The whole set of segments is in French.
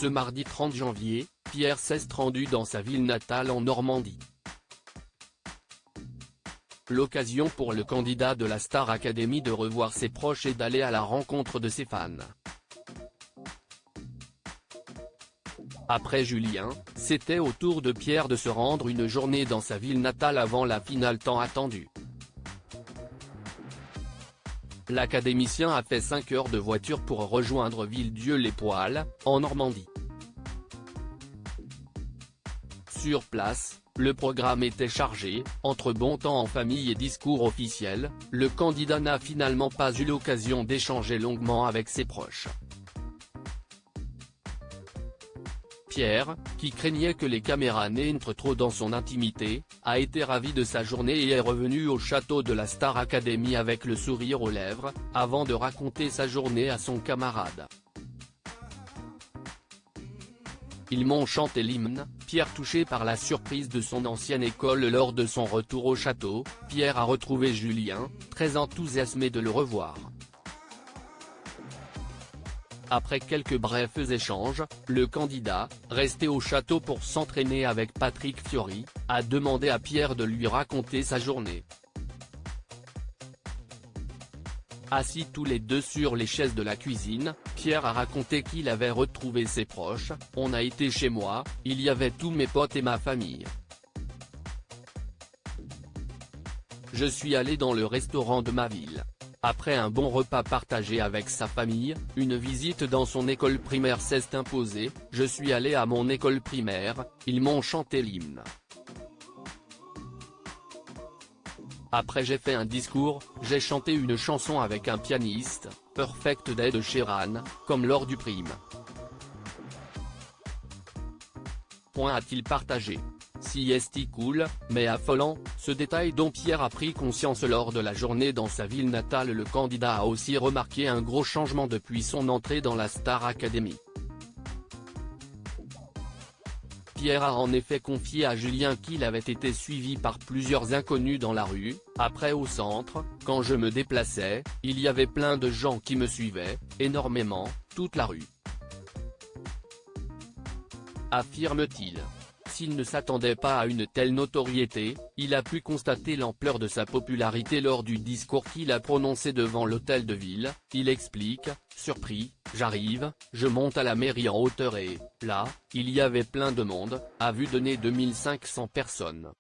Ce mardi 30 janvier, Pierre s'est rendu dans sa ville natale en Normandie. L'occasion pour le candidat de la Star Academy de revoir ses proches et d'aller à la rencontre de ses fans. Après Julien, c'était au tour de Pierre de se rendre une journée dans sa ville natale avant la finale tant attendue. L'académicien a fait 5 heures de voiture pour rejoindre Villedieu-les-Poêles, en Normandie. Sur place, le programme était chargé, entre bon temps en famille et discours officiel, le candidat n'a finalement pas eu l'occasion d'échanger longuement avec ses proches. Pierre, qui craignait que les caméras n'entrent trop dans son intimité, a été ravi de sa journée et est revenu au château de la Star Academy avec le sourire aux lèvres, avant de raconter sa journée à son camarade. Ils m'ont chanté l'hymne. Pierre, touché par la surprise de son ancienne école lors de son retour au château, Pierre a retrouvé Julien, très enthousiasmé de le revoir. Après quelques brefs échanges, le candidat, resté au château pour s'entraîner avec Patrick Fiori, a demandé à Pierre de lui raconter sa journée. Assis tous les deux sur les chaises de la cuisine, Pierre a raconté qu'il avait retrouvé ses proches. On a été chez moi, il y avait tous mes potes et ma famille. Je suis allé dans le restaurant de ma ville. Après un bon repas partagé avec sa famille, une visite dans son école primaire s'est imposée. Je suis allé à mon école primaire, ils m'ont chanté l'hymne. Après j'ai fait un discours, j'ai chanté une chanson avec un pianiste, Perfect Day de Sheeran, comme lors du prime. A-t-il partagé. Si est cool, mais affolant, ce détail dont Pierre a pris conscience lors de la journée dans sa ville natale. Le candidat a aussi remarqué un gros changement depuis son entrée dans la Star Academy. Pierre a en effet confié à Julien qu'il avait été suivi par plusieurs inconnus dans la rue. Après au centre, quand je me déplaçais, il y avait plein de gens qui me suivaient, énormément, toute la rue. Affirme-t-il. S'il ne s'attendait pas à une telle notoriété, il a pu constater l'ampleur de sa popularité lors du discours qu'il a prononcé devant l'hôtel de ville. Il explique, surpris, j'arrive, je monte à la mairie en hauteur et, là, il y avait plein de monde, a vu donner 2500 personnes.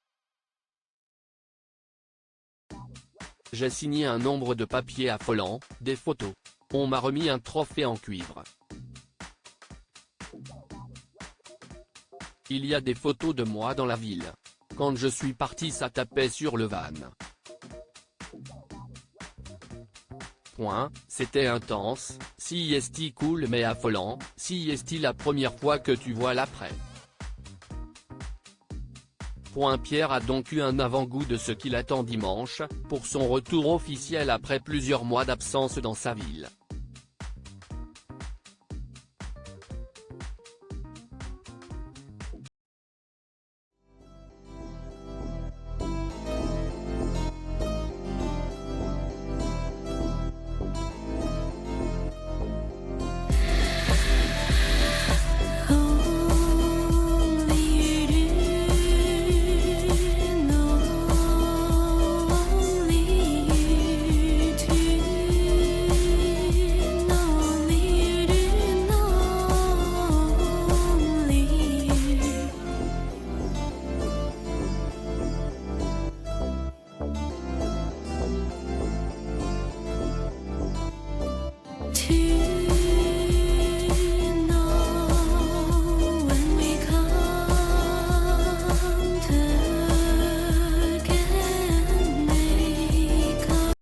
J'ai signé un nombre de papiers affolant, des photos. On m'a remis un trophée en cuivre. Il y a des photos de moi dans la ville. Quand je suis parti ça tapait sur le van. C'était intense. Si est cool mais affolant. Si est la première fois que tu vois l'après. Pierre a donc eu un avant-goût de ce qu'il attend dimanche, pour son retour officiel après plusieurs mois d'absence dans sa ville.